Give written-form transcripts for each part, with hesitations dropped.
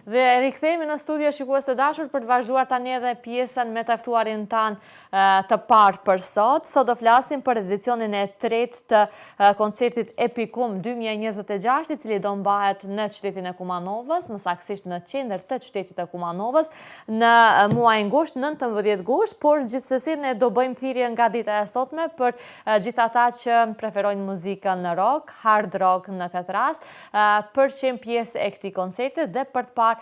Dhe rikthehemi në studio shikues të dashur për të vazhduar tani edhe pjesën me të ftuarin tanë të parë për sot. Sot do flasim për edicionin e tretë të koncertit Epicum 2026, i cili do mbahet në qytetin e Kumanovës, më saktësisht në qendër të qytetit të Kumanovës, në muajin gusht, 19 gusht, por gjithsesi ne do bëjmë thirrje nga dita e sotme për gjithë ata që preferojnë muzikën në rock, hard rock në këtë rast, për të qenë pjesë e këtij koncerti dhe për të parë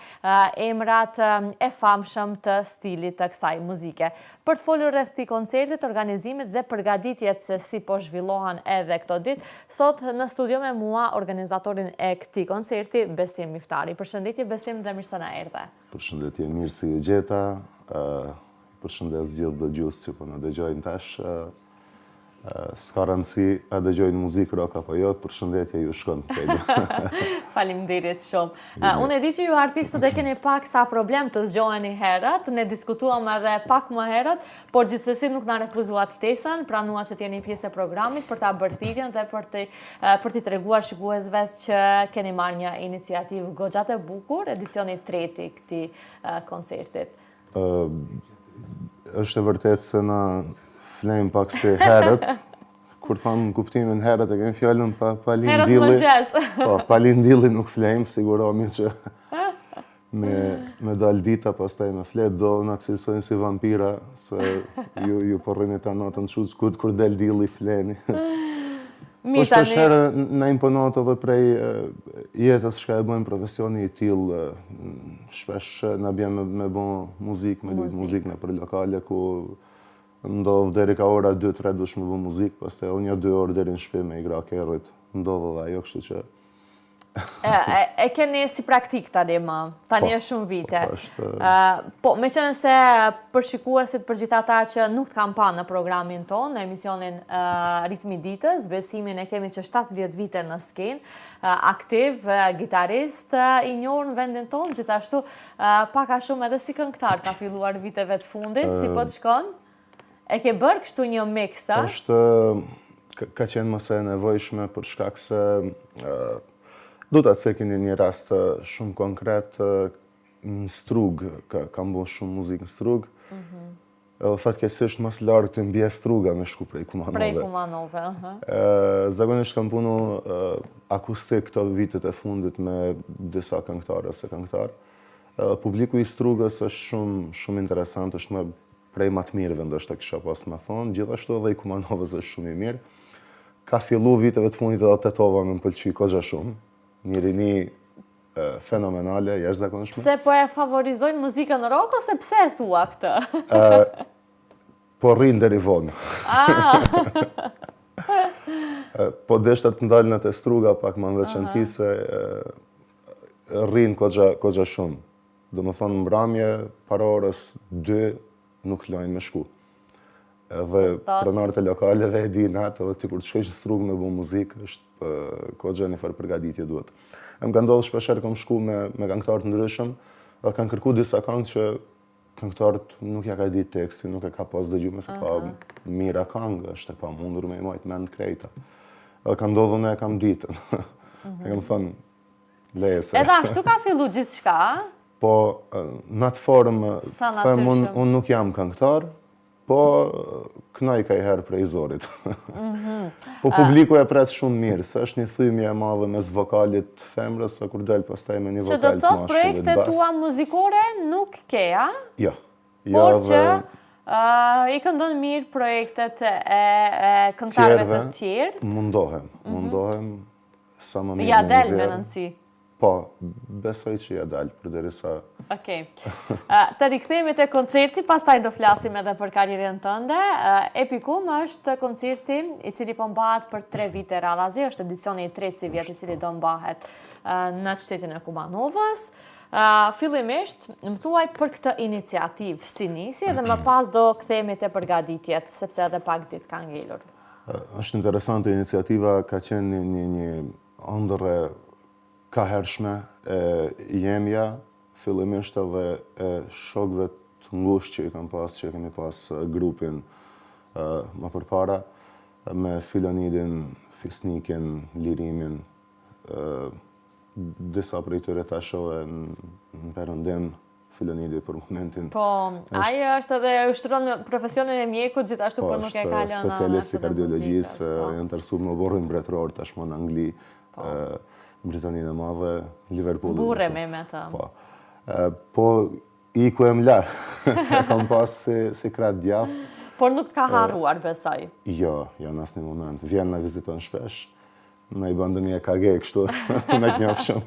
emrat e famshëm të stilit të kësaj muzike. Për të folur rreth këtij koncertit, organizimit dhe përgatitjet se si po zhvillohen edhe këto ditë, sot në studio me mua organizatorin e këtij koncerti, Besim Miftari. Përshëndetje Besim dhe mirë se na erdhe. Përshëndetje, mirë si ju gjeta. Përshëndes gjithë dëgjues që po na dëgjojnë tash. S'ka rëndësi a dëgjojnë muzikë rock apo jo, përshëndetje ju shkon këtej. Faleminderit shumë. Unë e di që ju artistët e keni pak sa problem të zgjoheni herët, ne diskutuam edhe pak më herët, por gjithsesi nuk na refuzuat ftesën, pranua që t'jeni pjesë e programit për ta bërë thirrjen dhe për t'i treguar shikuesve që keni marrë një iniciativë goxha të bukur, edicioni i tretë i këtij koncertit. Është e vërtetë se na flejmë pak si herët, kur thamë kuptimin herët e kemi fjallën pa lindilli. Po, pa lindilli nuk flejmë, sigurohemi që me dal dita pastaj me flet, do na cilësojnë si vampira, se ju po rrini ta natën kështu, kur del dilli fleni. Po shpesh herë na imponohet edhe prej jetës çka e bëjmë profesioni i tillë, shpesh na bjen me bë muzikë, me luajt muzikë në për lokale ku ndodh deri ka ora 2-3 dush me bë muzikë, pastaj unë 2 orë deri në shtëpi me i gra kerrit. Ndodh edhe ajo, kështu që e keni si praktik tani më, tani është shumë vite. Po, meqenëse se për shikuesit, për gjithë ata që nuk kanë pa në programin tonë, në emisionin Ritmi i ditës, Besimin e kemi që 17 vite në skenë, aktiv, gitarist i njohur në vendin tonë, gjithashtu pak a shumë edhe si këngëtar ka filluar viteve të fundit, si po të shkon? E ke bërë kështu një mix, a? Ka qenë mëse e nevojshme për shkak se du ta cekin një rast shumë konkret në Strug, kam bërë shumë muzikë në Strug. Edhe fatkeqësisht mas larg të mbje Struga me shku prej Kumanove. Prej Kumanove, zakonisht kam punu akustik këto vitet e fundit me disa këngëtarë ose këngëtar. Publiku i Strugës është shumë interesant, është më prej më të mirëve ndoshta kisha pas më thonë, gjithashtu edhe i Kumanovës është shumë i mirë. Ka fillu viteve të fundit edhe Tetova më pëlqy goxha shumë. Një rini fenomenale, jashtëzakonshme. Pse po e favorizojnë muzikën rock ose pse e thua këtë? Po rrin deri vonë. Po deshta të ndalën atë Struga pak më në veçantë se rrin goxha shumë. Domethënë mbrëmje para orës 2 nuk lajnë me shku. Edhe pronarët e lokaleve e dinë atë, edhe ti kur të shkojsh në Strugë me bu muzikë, është goxha një farë përgatitje duhet. Më ka ndodhur shpeshherë kam shku me këngëtar të ndryshëm, dhe kanë kërku disa këngë që këngëtarët nuk ja ka ditë tekstin, nuk e ka pas dëgjuar, se pa mira këngë, është e pamundur me i majt mend krejta. Edhe ka ndodhur ne e kam ditën. E kam thënë, leje se. Edhe ashtu ka fillu gjithçka, Po, në atë formë, them unë nuk jam këngëtar, po kënaj ka i herë prej zorit. Po publiku e pret shumë mirë, se është një thymje e madhe mes vokalit femrës, se kur del pastaj me një vokal të mashkullit bas. Që do të thotë projekte tua muzikore nuk keja, jo. Por që i këndon mirë projektet e këngëtarëve të tjerë. Mundohem sa më mirë. Ja del me nënësi. Po, besoj që ja dalë, përderisa. Okej. Të rikthehemi te koncerti, pastaj do flasim edhe për karrierën tënde. Epicum është koncerti i cili po mbahet për 3 vite radhazi, është edicioni i tretë si vjet i cili do mbahet në qytetin e Kumanovës. Fillimisht, më thuaj për këtë iniciativë si nisi dhe më pas do kthehemi te përgatitjet, sepse edhe pak ditë ka ngelur. Është interesante iniciativa, ka qenë një ëndër ka hershme e jemja, fillimisht edhe e shokëve të ngushtë që kemi pas grupin më përpara, me Filonidin, Fisnikin, Lirimin, disa prej tyre ta shohe në Perëndim, Filonidi për momentin. Po, ajo është edhe ushtron profesionin e mjekut, gjithashtu për nuk e ka lënë. Po, është specialist i kardiologjisë, janë interesuar në burrin mbretëror tashmë në Angli, Britaninë e Madhe, Liverpool. Burre me të. Po. Po, i ku e mla, se kam pas si kratë djathtë. Por nuk t'ka harruar, besoj. Jo, në asnjë moment. Vjen na viziton shpesh, na i bën ndonjë EKG kështu, me të njofshëm.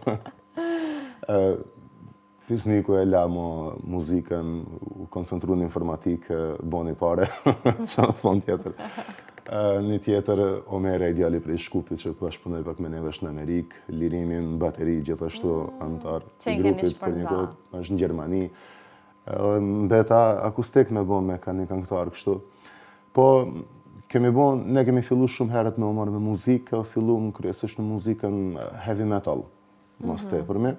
Fisniku e la muzikën, u koncentru në informatikë, boni pare, që në thonë tjetër. Një tjetër, Omere, ideali prej Shkupit, që bashkëpunoj pak me nevesh në Amerikë, lirimin, bateri, gjithashtu antar të grupit për një kohë, është në Gjermani. Mbeta akustik me bo me ka një këngëtar kështu. Po, ne kemi fillu shumë herët me umar me muzikë, fillu më kryesisht në muzikën heavy metal, mos te për me.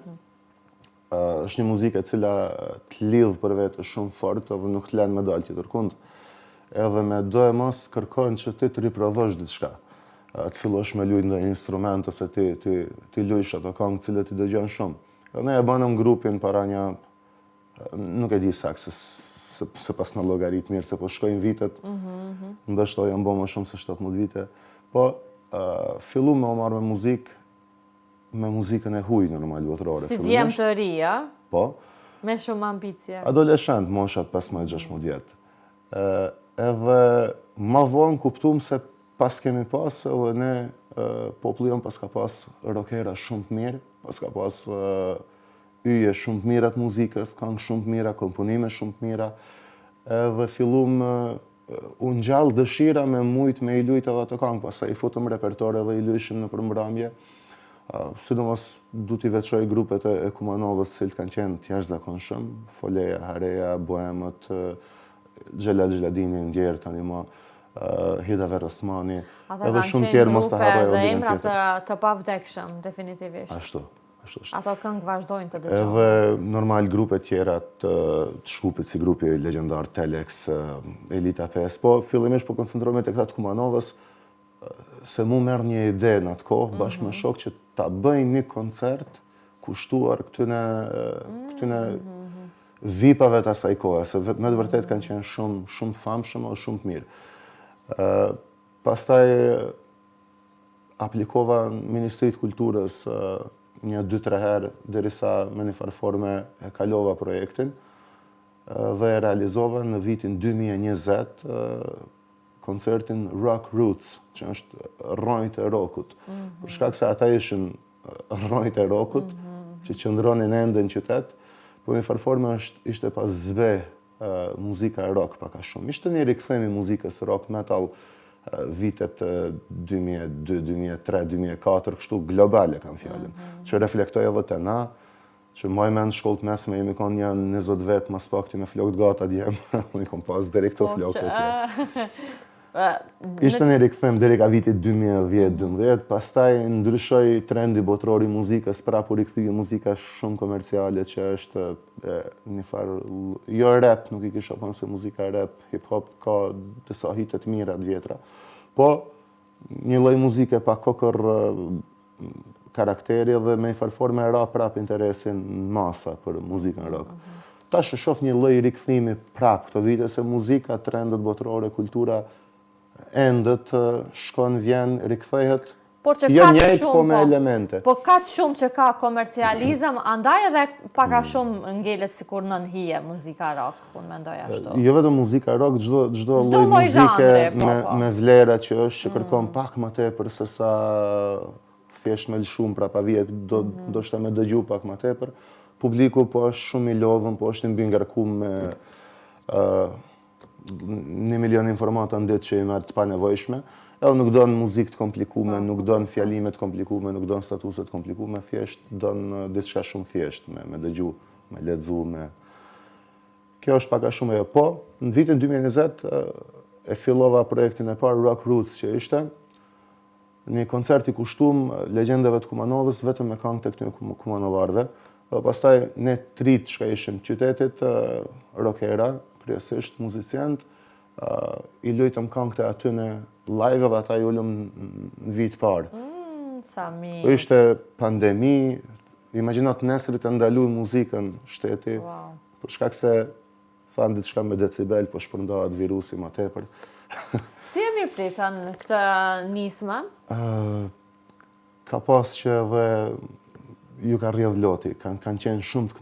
është një muzikë e cila të lidhë për vetë shumë fort edhe nuk të lenë me dalë tjetër kund. Edhe me do e mos kërkojnë që ti të riprodhosh diçka. Të fillosh me lujt në instrument ose ti lujsh ato këngë cilët ti dëgjon shumë. Edhe ne e banëm grupin para një, nuk e di sakë, se pas në logarit mirë, se po shkojnë vitet, ndështë janë bo më shumë se 17 vite. Po, fillu me o marrë me muzikën e huj normal votërore. Si djem të ri, a? Po. Me shumë ambicje. Adoleshent, moshat 15-16 vjetë. Edhe ma vonë kuptum se pas kemi pas, edhe ne populli jonë pas ka pas rockera shumë të mirë, pas ka pas yje shumë të mirat muzikës, këngë shumë të mira, komponime shumë të mira, edhe fillum unë gjallë dëshira me mujtë me i lujtë edhe të këngë, pastaj i futëm repertore dhe i lujshim në përmbramje. Sidomos du t'i veçoj grupet e Kumanovës cilë kanë qenë t'jash zakonshëm, Foleja, Hareja, Bohemët, Gjelal Gjladini, Ndjerë tani ma, Hida Verosmani, edhe shumë tjerë mos të harroj edhe emrat të pavdekshëm, definitivisht. Ashtu. Ato këngë vazhdojnë të dëgjojnë. Edhe normal grupe tjera të Shkupit, si grupi legendar Telex, Elita 5, po fillimisht po koncentrojme të këta të Kumanovës, se mu merë një ide në atë kohë, bashkë me shok që ta bëjnë një koncert kushtuar këtyne vipave të asaj kohë, se me të vërtet kanë qenë shumë famshëm o shumë të mirë. Pastaj aplikova në Ministritë Kulturës një 2-3 herë, derisa me një farforme e kalova projektin dhe e realizova në vitin 2020 koncertin Rock Roots, që është rrojt e rockut. Për shkak se ata ishin rrojt e rockut, që qëndronin ende në qytet, po një farforme ishte pas zve muzika e rock paka shumë. Ishte një rikëthemi muzikës rock metal vitet 2002, 2003, 2004, kështu globale kam fjallin, që reflektoj edhe të na, që maj me në shkollët mesme, jemi kon një 20 vetë mas pakti me flokët gata djem, unë i kom pas deri këto flokët atje. Ishte një rikëthem deri ka vitit 2010-2012, pastaj ndryshoj trendi botëror i muzikës, prapu rikëthyje muzika shumë komerciale që është një farë, jo rap, nuk i kisha thënë se muzika rap, hip-hop ka disa hitet mira të vjetra, po një lloj muzike pa kokër karakteri dhe me një farë forme ra prap interesin në masa për muzikën rock. Tash e shoh një lloj rikëthimi prap këto vite se muzika, trendet botërore, kultura endët shkon, vjen, rikthehet, jo njëjtë, po me elemente. Po ka shumë që ka komercializëm, andaj edhe paka shumë ngelet sikur nën hije muzika rock, unë mendoj ashtu. Jo vetëm muzika rock, çdo lloj muzike me vlera që është, që kërkon pak më tepër se sa thjesht me lëshum prapa vije, do shta me dëgju pak më tepër. Publiku po është shumë i lodhën, po është i mbi ngarkuar me 1 milion informata në ditë që i merë të pa nevojshme, edhe nuk donë muzikë të komplikume, nuk donë fjalimet të komplikume, nuk donë statuset të komplikume, thjesht donë diçka shumë thjesht, me dëgju, me lexu, me... Kjo është paka shumë e po. Në vitin 2020 e fillova projektin e parë Rock Roots që ishte, një koncert i kushtum legjendave të Kumanovës, vetëm me këngë të këtyre kumanovarëve, dhe pastaj ne 3 që ishim qytetit, rockera, kryesisht muzicient, i lujtëm këngët e aty në live dhe ata i ullëm në vitë parë. Sa mirë. Ishte pandemi, imagjinat nesrit e ndalu muzikën shteti, për shkak se thanë diçka me decibel, po shpërndahet virusi ma tepër. Si e mirë pritën këtë nismë? Ka pas që edhe ju ka rrjedh loti, kanë qenë shumë të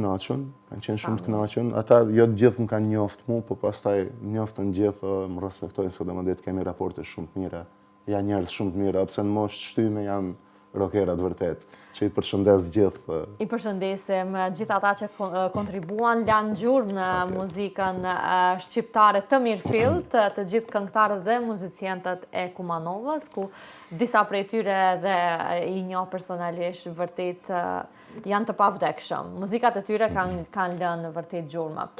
kënaqur, ata jo të gjithë më kanë njoftë mu, po pastaj njoftën gjithë, më respektojnë se domethënë kemi raporte shumë të mira, janë njerëz shumë të mirë, pse në moshë shtyme janë rockerat vërtet, që i përshëndes gjithë. I përshëndesim gjithë ata që kontribuan, lanë gjurmë në muzikën shqiptare të mirëfillt, të gjithë këngëtarët dhe muzicientët e Kumanovës, ku disa prej tyre dhe i njoh personalisht vërtet janë të pavdekshëm. Muzikat e tyre kanë lënë vërtet gjurmë.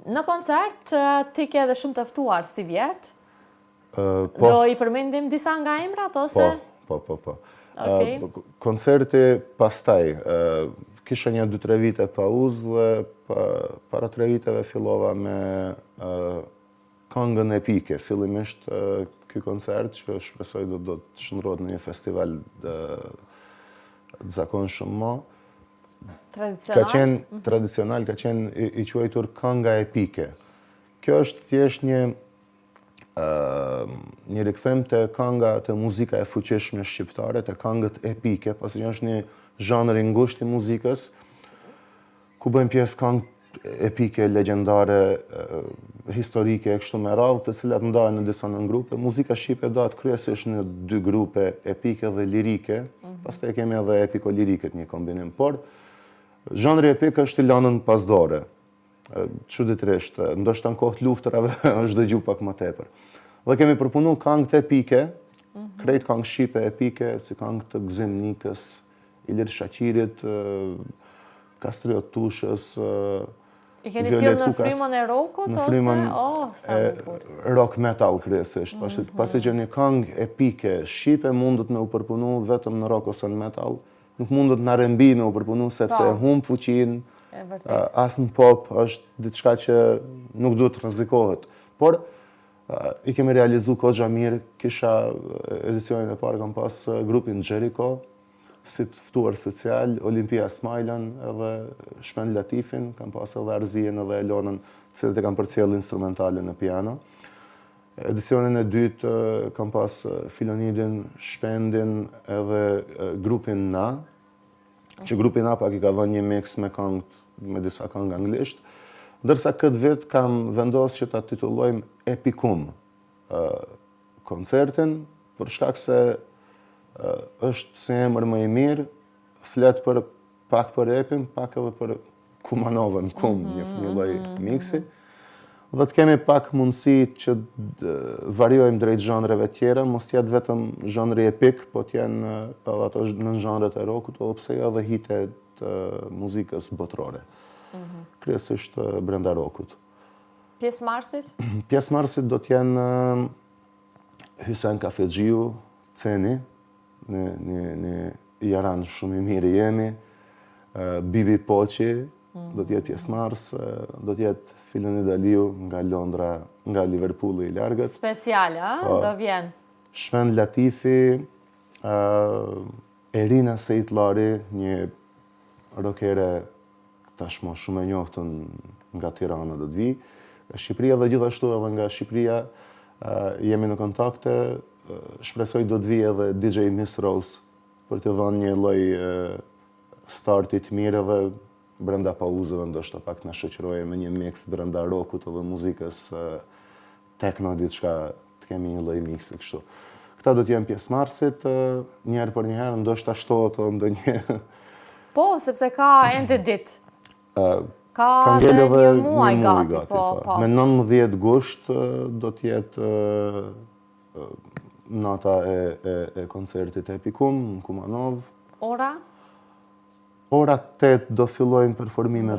Në koncert ti ke edhe shumë të ftuar si vjet? Do i përmendim disa nga emrat ose? Po. Koncerti pastaj, kisha një 2-3 vite pauzë dhe para 3 viteve fillova me këngën epike. Fillimisht ky koncert që shpresoj do të shndrohet në një festival të zakonshëm më. Tradicional ka qenë i quajtur kënga epike. Kjo është thjesht një rikthem të kënga të muzika e fuqishme shqiptare, të këngët epike, pasi është një zhanër i ngushtë i muzikës, ku bëjmë pjesë këngë epike, legjendare, historike, e kështu me radhë, të cilat ndahen në disa grupe. Muzika shqipe ndahet kryesisht në 2 grupe, epike dhe lirike, pastaj kemi edhe epiko-liriket një kombinim, por zhanri epik është i lanën pasdore. Çuditërisht, ndoshta në kohë luftrave është dëgju pak më tepër. Dhe kemi përpunu këngët epike, krejt këngë shqipe epike, si këngë të Gzim Nikës, Ilir Shaqirit, Kastriot Tushës, I keni sjellë në frymën e rockut ose? Rock metal kryesisht, pasi që një këngë epike shqipe mundet me u përpunu vetëm në rock ose në metal, nuk mundet në R&B me u përpunu sepse e humb fuqinë, as në pop është diçka që nuk duhet të rrezikohet. Por i kemi realizu kogja mirë, kisha edicionin e parë kam pas grupin Jericho, si të ftuar social, Olimpia Smajlan edhe Shpend Latifin, kam pas edhe Arzien edhe Elonën, cilët e kam përcjell instrumentale në piano. Edicionin e dytë kam pas Filonidin, Shpendin edhe grupin Na, që grupi Na pak i ka dhënë një mix me disa këngë anglisht, ndërsa këtë vit kam vendosur që ta titullojmë Epikum koncertin, për shkak se është si emër më i mirë, flet pak për epin, pak edhe për Kumanovën, një lloj miksi. Dhe të kemi pak mundësi që variojmë drejt zhanreve tjera, mos jetë vetëm zhanri epik, po t'jenë edhe ato në zhanret e rockut, ose edhe hitet muzikës botërore. Kryesisht brenda rockut. Pjesëmarrësit? Pjesëmarrësit do t'jenë Hysen Kafexhiu, Ceni, një jaran shumë i mirë jemi, Bibi Poqi, do t'jetë pjesëmarrës, do t'jetë Filonida Liu nga Londra, nga Liverpooli i largët. Special, do vjen. Shpend Latifi, Erina Sejtlari, një rockere tashmë shumë e njohtën nga Tirana do të vi. Shqipëria dhe gjithashtu edhe nga Shqipëria jemi në kontakte, shpresoj do të vi edhe DJ Miss Rose për të dhënë një lloj startit mirë edhe brenda pauzave ndoshta pak na shoqëroje me një mix brenda rockut edhe muzikës techno diçka të kemi një lloj mixi kështu. Këta do të jenë pjesëmarrësit një herë për një herë, ndoshta shtohet ndonjë. Po, sepse ka ende ditë. Ka dhe një muaj gati. Me 19 gusht do të jetë nata e koncertit Epikum në Kumanov. Ora? Ora 8 do fillojnë performimet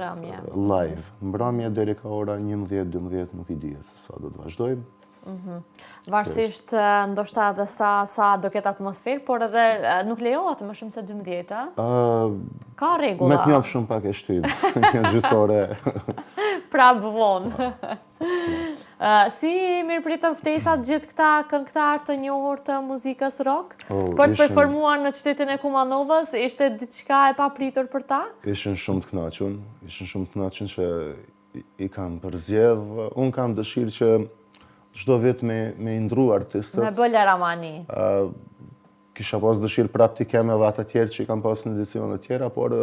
live. Mbrëmje deri ka ora 11-12 nuk i dihet se sa do të vazhdojmë. Varësisht ndoshta edhe sa do ketë atmosferë, por edhe nuk lejohet më shumë se 12, ka rregulla. Me të njoftë shumë pak e shtyp, një gjysore. Pra vonë. Si mirëpritën ftesat gjithë këta këngëtar të njohur të muzikës rock? Për të performuar në qytetin e Kumanovës, ishte diçka e papritur për ta? Ishin shumë të kënaqur që i kam përzjedh. Unë kam dëshirë që çdo vit me indru artistët. Me bëllë Ramani. Kisha pas dëshirë prap t'i kem edhe ata tjerë që i kam pas në edicionet tjera, por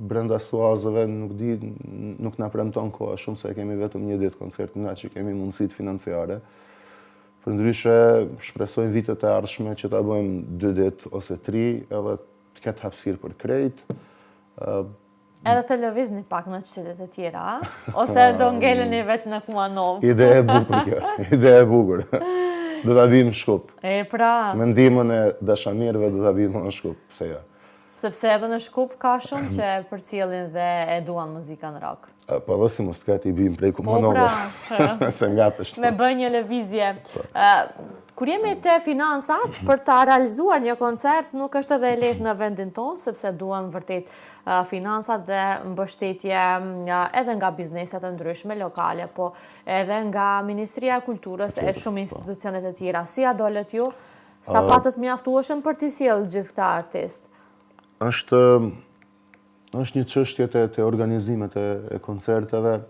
brenda suazëve nuk na premton koha shumë se kemi vetëm një ditë koncert na që kemi mundësitë financiare. Përndryshe shpresojmë vitet e ardhshme që ta bëjmë 2 ditë ose 3 edhe të ketë hapësirë për krejt. Edhe të lëvizni pak në qytetet e tjera, ose do ngeleni veç në Kumanov? Ide e bukur kjo, ide e bukur. Do ta bëjmë në Shkup. Pra. Me ndihmën e dashamirëve do ta bëjmë në Shkup, pse jo. Sepse edhe në Shkup ka shumë që përcjellin dhe e duan muzikën rock. Po dhe si mos të i bijmë prej Kumanove, se nga të shtë. Me bëj një lëvizje. Kur jemi te finansat, për ta realizuar një koncert nuk është edhe e lehtë në vendin tonë, sepse duan vërtet finansat dhe mbështetje edhe nga bizneset e ndryshme lokale, po edhe nga Ministria e Kulturës e shumë institucionet e tjera. Si a dolet ju? Sa patët mjaftueshëm për t'i sjellë gjithë këta artistë? është një çështje të organizimet e koncerteve.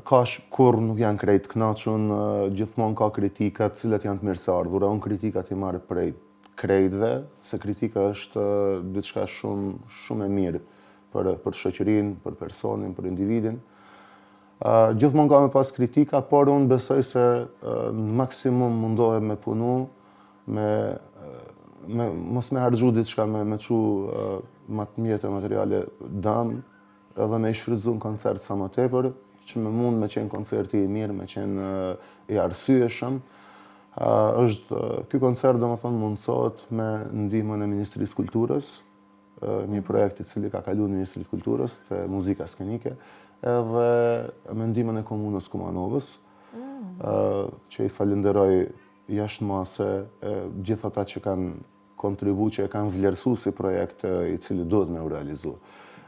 Kur nuk janë krejt kënaqur, gjithmonë ka kritika të cilat janë të mirëseardhura. Unë kritikat i marr prej krejtve, se kritika është diçka shumë e mirë për shoqërinë, për personin, për individin. Gjithmonë ka me pas kritika, por unë besoj se në maksimum mundohem me punu, mos me harxhu diçka me çu mjetë materiale dam, edhe me i shfrytzu në koncert sa më tepër, që me mund me qenë koncerti i mirë, me qenë i arsyeshëm. Ky koncert domethënë mundsohet me ndihmën e Ministrisë Kulturës, një projekt i cili ka kaluar në Ministrinë e Kulturës te muzika skenike, edhe me ndihmën e komunës Kumanovës, që i falenderoj jashtëmase gjithë ata që kanë kontribu që e kanë vlerësu si projekt i cili duhet me u realizu.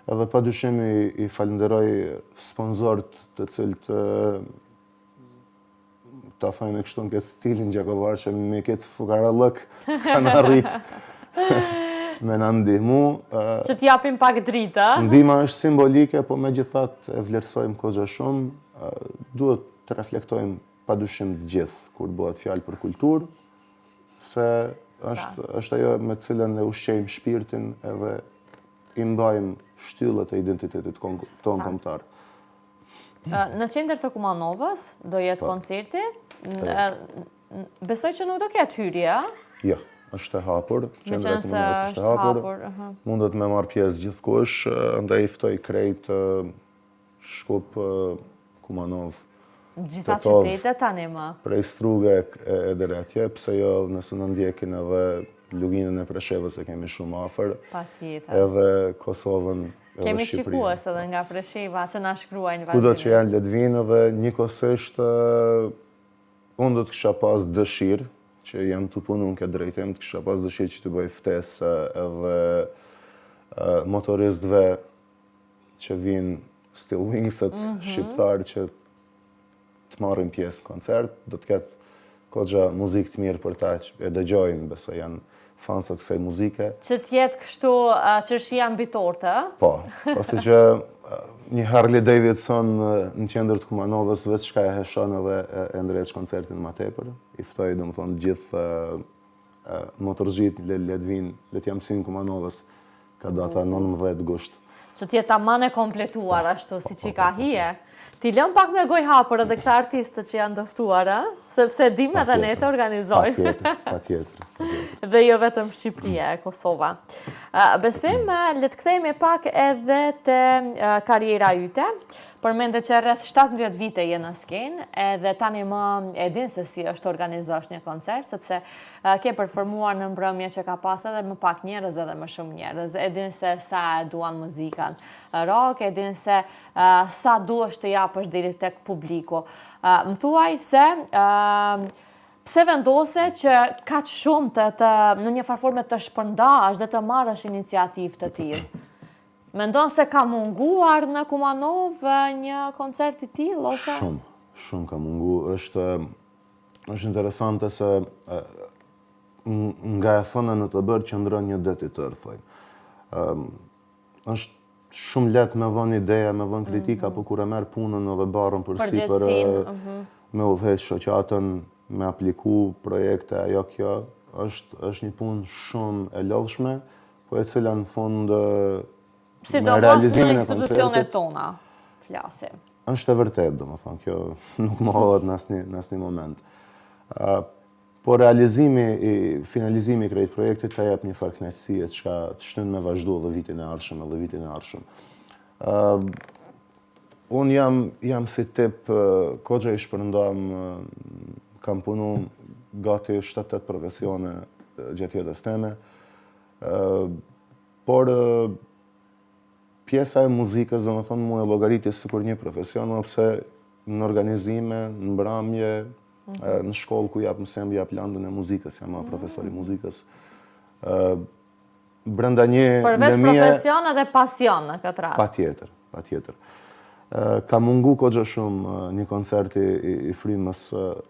Edhe pa dyshim i falenderoj sponsorët të cilët ta thajme kështu në këtë stilin gjakovar që me këtë fukarallëk kanë arrit me në ndihmu. Që t'japim pak drita. Ndihma është simbolike, po me gjithat e vlerësojmë kozë shumë. Duhet të reflektojmë pa dyshim të gjithë kur bëhet fjalë për kulturë, se është ajo me cilën e ushqejmë shpirtin edhe i mbajmë shtyllet e identitetit tonë kombëtar. Në qendër të Kumanovës do jetë koncerti. Besoj që nuk do ketë hyrje, a? Jo, është e hapur. Qendra e Kumanovës është e hapur. Mundet me marrë pjesë gjithkush, ndaj i ftoj krejt Shkup, Kumanov. Gjitha qytetet tani më. Prej Struge e deri atje, pse jo nëse në ndjekin edhe luginën e Preshevës e kemi shumë afër. Patjetër. Edhe Kosovën, edhe kemi Shqipërinë. Kemi shikues edhe nga Presheva që na shkruajnë vazhdimisht. Kudo që janë le të vinë dhe njëkohësisht unë do të kisha pas dëshirë që jam të punu në këtë drejtim, të kisha pas dëshirë që të bëj ftesë edhe motoristëve që vinë Still Wingset shqiptarë që të marrin pjesë në koncert, do të ketë kogja muzikë të mirë për ta që e dëgjojnë, besoj janë fansat kësaj muzike. Që t'jetë kështu qërshia mbitortë, Po, pasi që një Harley Davidson në qendër të Kumanovës vetë shka e heshon edhe e ndrejt koncertin ma tepër. I ftoj, do më thonë, gjithë motorzhit le të vinë, le t'jam sin Kumanovës ka data 19 gusht. Që t'jetë tamam e kompletuar ashtu si që ka hije. Ti lëm pak me goj hapur edhe këta artistët që janë dëftuar, sepse dim edhe ne të organizojnë. Patjetër. Dhe jo vetëm Shqipëria e Kosova. Besim, le të kthehemi pak edhe te karriera yte. Përmende që rreth 17 vite je në skenë, edhe tani më e din se si është organizosh një koncert, sepse ke performuar në mbrëmje që ka pas edhe më pak njerëz edhe më shumë njerëz. E din se sa e duan muzikën rock, e din se sa duhesh të japësh deri tek publiku. Më thuaj se pse vendose që kaq shumë në një farë forme të shpërndash dhe të marrësh iniciativë të tillë? Mendon se ka munguar në Kumanov një koncert i tillë ose? Shumë ka mungu. Është interesante se nga e thëna në të bërë që ndron një det i tërë, thojnë. Është shumë letë me dhënë ideja, me dhënë kritika, po kur e merë punën edhe barën përsi për me udhëheq shoqatën, me apliku projekte, ajo kjo, është një punë shumë e lodhshme, po e cila në fund me realizimin e institucionet tona, flasim. Është e vërtet, do më thonë, kjo nuk më hodhet në asnjë moment. Po finalizimi i krejt projektit të jep një farë kënaqësie që të shtyn me vazhdu edhe vitin e ardhshëm. Unë jam si tip, kogja i shpërndam, kam punu gati 7-8 profesione gjatë jetës teme, por pjesa e muzikës, do më thonë, mu e llogariti sikur një profesion, ose në organizime, në mbrëmje, në shkollë ku jap mësim, jap landën e muzikës, jam profesor i muzikës. Brenda një përveç profesion edhe pasion në këtë rast. Patjetër. Ka mungu kogja shumë një koncert i frymës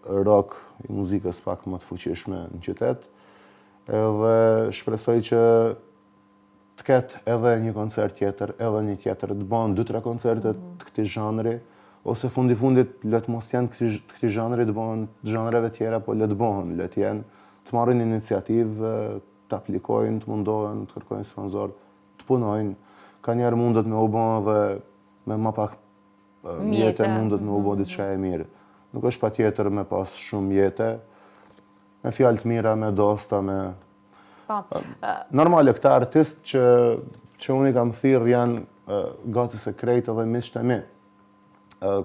rock, i muzikës pak më të fuqishme në qytet, edhe shpresoj që të ketë edhe një koncert tjetër, edhe një tjetër, të bëhen 2-3 koncertet të këtij zhanri, ose fundit le të mos janë këtij zhanri, të bëhen zhanreve tjera, po le të bëhen, le të jenë, të marrin iniciativë, të aplikojnë, të mundohen, të kërkojnë sponsor, të punojnë. Ka njerë mundet me u bën dhe me ma pak mjete mundet me u bën diçka e mirë. Nuk është patjetër me pas shumë mjete, me fjalë të mira, me dosta, me normale, këta artistë që unë i kam thirrë janë gati se krejt edhe miqtë e mi.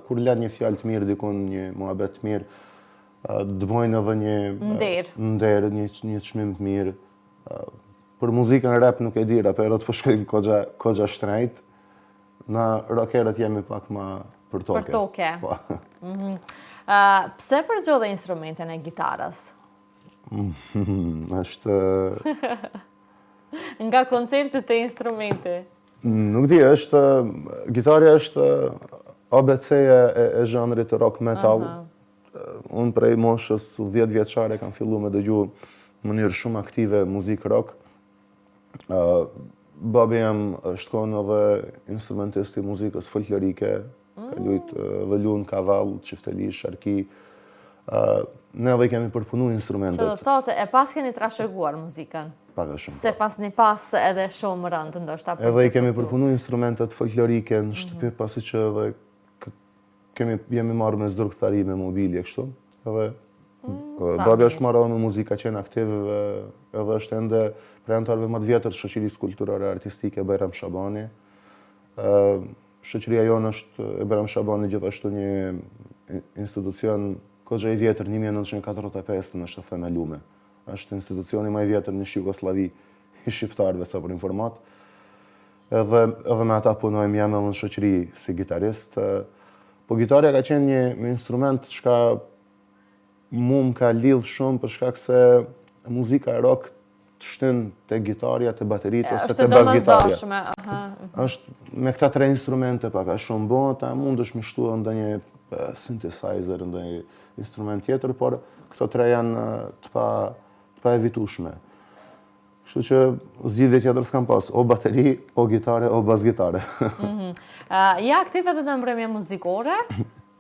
Kur lën një fjalë të mirë dikun, një muhabet të mirë, të bojnë edhe një nder, një çmim të mirë. Për muzikën rap nuk e di, raperët po shkojnë kogja shtrejt. Na rockerët jemi pak ma për toke. Për toke. Pse përzgjodhe instrumentin e gitarës? Është... Nga koncertet e instrumenti? Nuk di, gitarja është ABC-ja e zhanrit të rock metal. Unë prej moshës 10 vjeçare kam fillu me dëgju në mënyrë shumë aktive muzikë rock. Babi jam është konë edhe instrumentist i muzikës folklorike, ka lujt dhe lunë kavall, qifteli, sharki. Ne edhe kemi përpunu instrumentet. Që do thotë, e pas keni trashëguar muzikën? Paka shumë. Se pas një pas edhe shumë rëndë, ndoshta. Edhe i kemi përpunu instrumentet folklorike në shtëpi, pasi që edhe jemi marrë me zdrukthari, me mobilje, kështu. Edhe babi është marrë me muzika, qenë aktiv, edhe është ende prej antarëve më të vjetër shoqërisë kulturore artistike Bajram Shabani. Shoqëria jonë është e Bajram Shabani gjithashtu një institucion kogja i vjetër, 1945 në është themelume. Është institucioni më i vjetër në Jugosllavi i shqiptarëve sa për informat. Edhe me ata punojmë, jam edhe në shoqëri si gitarist. Po gitarja ka qenë një instrument që mu më ka lidhë shumë për shkak se muzika e rock të shtyn të gitarja, të baterit, ose të bas-gitarja. Është me këta 3 instrumente paka shumë bon, ta mund është mishtu ndë një synthesizer, ndë një instrument tjetër, por këto 3 janë të pa evitushme. Kështu që zgjidhje tjetër s'kam pas, o bateri, o gitare, o bas-gitare. Ja aktiv edhe në mbrëmje muzikore?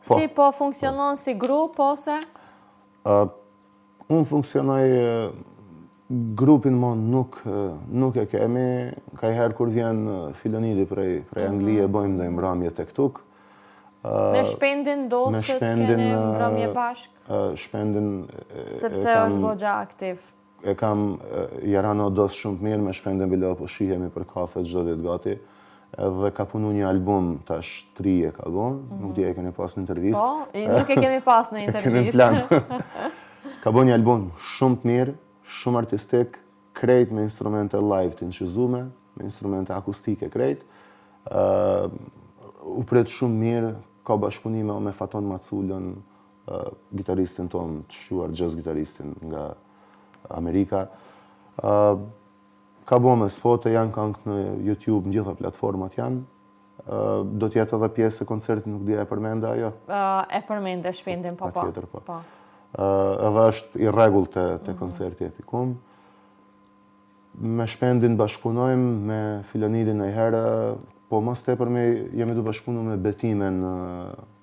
Si po funksionon si grup, ose? Unë funksionoj grupin më nuk e kemi. Ka i herë kur vjen Filonidi prej Anglije, bojmë dhe mbrëmje tek tuk. Me Shpendin dosët keni mbrëmje bashk? Shpendin... Sepse është gogja aktiv. E kam Jarano dosë shumë të mirë, me Shpendin bilo po shihemi për kafe çdo ditë gati. Edhe ka punu një album, tash 3 e ka bon, nuk di e keni pas në intervist. Po, nuk e kemi pas në intervist. Kemi plan. Ka bon një album shumë të mirë, shumë artistik, krejt me instrumente live të nëshizume, me instrumente akustike krejt. U pret shumë mirë, ka bashkëpunime me Faton Maculën, gitaristin ton të shquar, jazz gitaristin nga Amerika. Ka bo me spote, janë këngë në YouTube, në gjitha platformat janë. Do t'jetë edhe pjesë e koncertit, nuk dhja e përmende ajo? E përmende, shpendin, po. Patjetër, po. Edhe është i rregull të koncerti Epikum. Me shpendin bashkëpunojmë, me Filanidin e herë, po mas tepër me jemi të bashkëpunu me Betimen.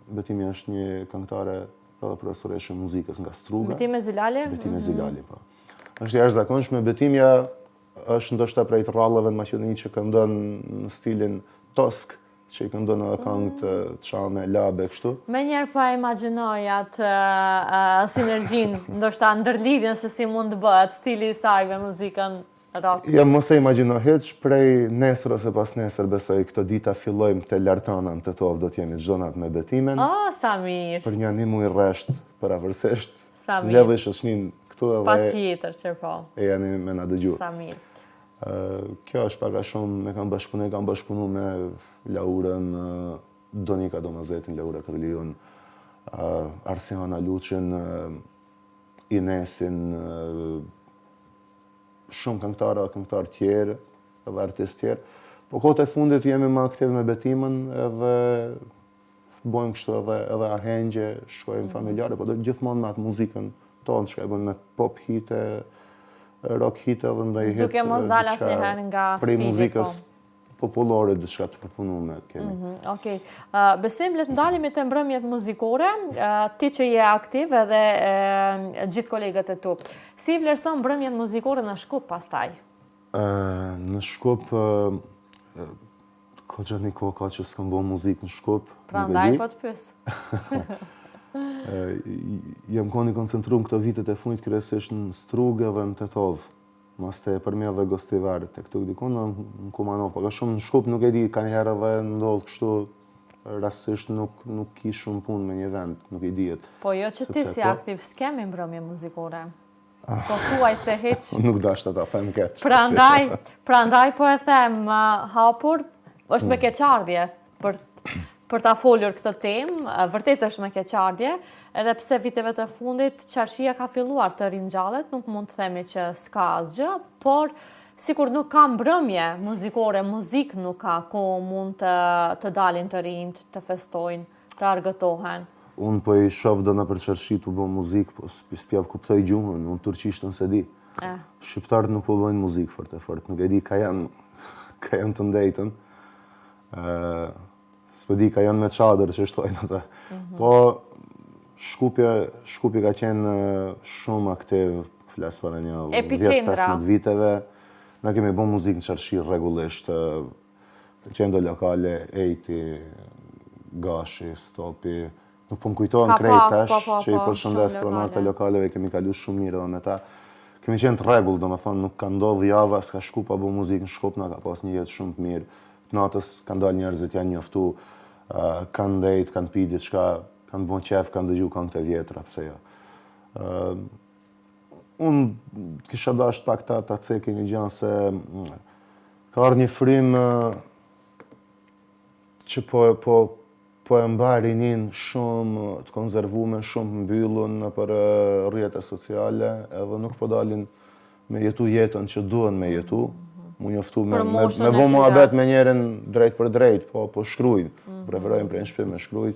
Betimi është një këngëtare edhe profesoreshe muzikës nga Struga. Betime Zylali? Betime Zylali, po. Është jashtëzakonshme, Betimja është ndoshta prej të rrallëve në Maqedoni që këndon në stilin tosk, që i këndon edhe këngë të çame, labe, kështu. Me njerë pa imagjinoj atë sinergjin, ndoshta ndërlidhjen se si mund të bëhet stili i saj me muzikën rock. Ja, mos e imagjino hiç, prej nesër ose pas nesër besoj këto dita fillojmë te Lartanën, te Tov do të jemi çdo natë me Betimen. Sa mirë. Për një muaj rresht paraversisht. Sa mirë. Ledhë shoqnin këtu edhe. Patjetër që po. E janë me na dëgju. Sa mirë. Kjo është pak a shumë, kam bashkëpunu me Laurën, Donika Domazetin, Laura Kriliun, Arsiana Luçin, Inesin, shumë këngëtarë tjerë, edhe artistë tjerë. Po kohët e fundit jemi më aktiv me Betimen, edhe bojmë kështu edhe arhengje, shkojmë familjare, po gjithmonë me atë muzikën tonë, që e bëjmë me pop hite, rock hite edhe ndaj hit. Duke mos dalë asnjëherë nga stili. Prej muzikës popullore, diçka të përpunuar kemi. Okej. Besim, le të ndalemi te mbrëmjet muzikore, ti që je aktiv edhe gjithë kolegët e tu. Si vlerëson mbrëmjet muzikore në Shkup pastaj? Në Shkup, ka një kohë ka që s'kam bo muzikë në Shkup. Prandaj po të pyes. Jam koni koncentruar këto vitet e fundit kryesisht në Strugë dhe në Tetov. Mas të përmja dhe Gostivar, të këtu dikun në Kumanov, pa ka shumë në Shkup nuk e di, ka njëherë dhe ndodhë kështu, rastisht nuk ki shumë punë me një vend, nuk i dijet. Po jo që ti si aktiv s'kemi mbrëmje muzikore, po thuaj se heq. Nuk dashtë ta them keq. Prandaj po e them, hapur, është me keqardhje për ta folur këtë temë, vërtet është me keqardhje, edhe pse viteve të fundit qarshia ka filluar të ringjallet, nuk mund të themi që s'ka asgjë, por sikur nuk ka mbrëmje muzikore, muzik nuk ka, ku mund të dalin të rinjt, të festojnë, të argëtohen. Unë po i shoh do në për qarshi të bo muzikë, po s'pjav kuptoj gjuhën, unë turqisht nëse di. Shqiptarët nuk po bëjnë muzikë fort, nuk e di ka janë të ndejtën. S'po di ka janë me çadër që shtojnë ata. Po Shkupi ka qenë shumë aktiv, flasë për një 10-15 viteve. Na kemi bo muzikë në qarshi rregullisht, qendo lokale, Ejti, Gashi, Stopi. Nuk po më kujtojnë krejt tash, që i përshëndes pronarët e lokaleve, kemi kalu shumë mirë dhe me ta. Kemi qenë të rregull, do me thonë, nuk ka ndodhë java, s'ka Shkupa bo muzikë në Shkup, na ka pas një jetë shumë të mirë. Natës kanë dalë njerëzit, janë njoftu, kanë ndejt, kanë pi diçka, kanë bon qef, kanë dëgju këngët e vjetra, pse jo. Unë kisha dasht pak ta ceki një gjanë se ka ardhur një frym që po e mbar rinin shumë të konzervume, shumë mbyllun për rrjetet sociale, edhe nuk po dalin me jetu jetën që duhen me jetu. Mu njoftu me bo muhabet me njerën drejt për drejt, po shkrujt. Preferojnë prej në shpi me shkrujt.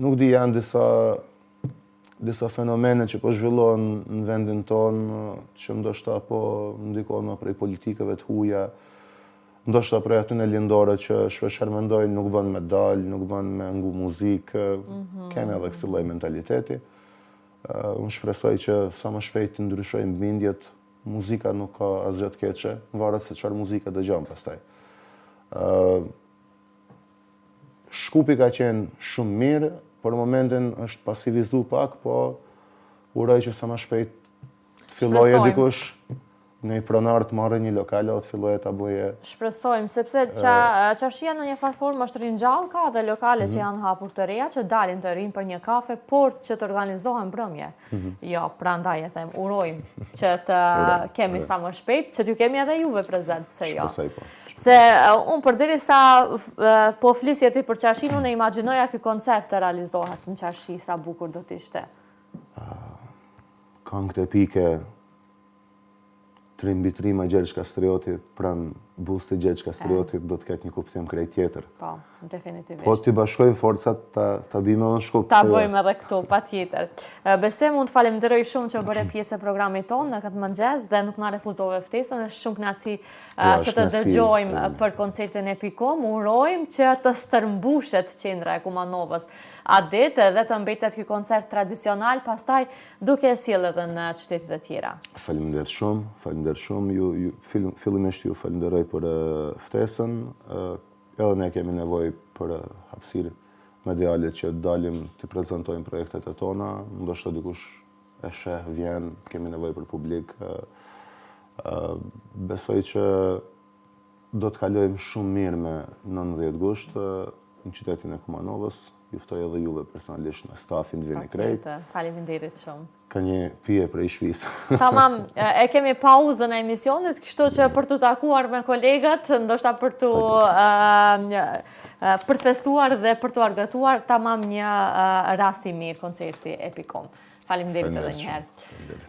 Nuk di janë disa fenomene që po zhvillohen në vendin tonë, që ndoshta po ndikon prej politikave të huja, ndoshta prej aty në lindore që shpesher mendojnë nuk bën me dal, nuk bën me ngu muzikë, kemi edhe kësilloj mentaliteti. Unë shpresoj që sa më shpejt të ndryshojnë bindjet, muzika nuk ka asgjë të keqe, varet se çfarë muzike dëgjon pastaj. Shkupi ka qenë shumë mirë, për momentin është pasivizu pak, po uroj që sa më shpejt të filloje dikush në i pronar të marrë një lokale o të filloje të aboje. Shpresojmë, sepse qarshia në një farformë është rinjallë, ka dhe lokale që janë hapur të reja, që dalin të rinjë për një kafe, por që të organizohen mbrëmje. Jo, prandaj e them, urojmë që të kemi sa më shpejt, që t'ju kemi edhe juve prezent, pse jo. Shpresoj po. Se unë përderi sa po flisje ti për qarshin, unë e imagjinoja kë koncert të realizohet në qarshi, sa bukur do t'ishte. Këngët epike, 3x3 Gjergj Kastrioti pranë Busti Gjergj Kastriotit do të ketë një kuptim krejt tjetër. Po, definitivisht. Po t'i bashkojmë forcat ta bime edhe në Shkup. Ta bëjmë edhe këtu, pa tjetër. Besoj mund të falemnderoj shumë që bëre pjesë e programit tonë në këtë mëngjes dhe nuk na refuzove ftesën, është shumë kënaqësi që të dëgjojmë për koncertin Epicom. Urojmë që të stërmbushet qendra e Kumanovës atë ditë dhe të mbetet ky koncert tradicional, pastaj duke sjellë edhe në qytetet e tjera. Faleminderit shumë. Fillimisht ju falenderoj për ftesën. Edhe ne kemi nevojë për hapësirë mediale që dalim të prezantojmë projektet e tona. Ndoshta dikush e sheh, vjen, kemi nevojë për publik. Besoj që do të kalojmë shumë mirë me 19 gusht në qytetin e Kumanovës. Juftoj edhe juve personalisht me stafin të vini krejt. Faleminderit shumë. Ka një pije prej shpisë. Tamam, e kemi pauzën e emisionit, kështu që për të takuar me kolegat, ndoshta për të përfestuar dhe për të argëtuar, tamam një rast i mirë koncerti Epicom. Faleminderit edhe një herë.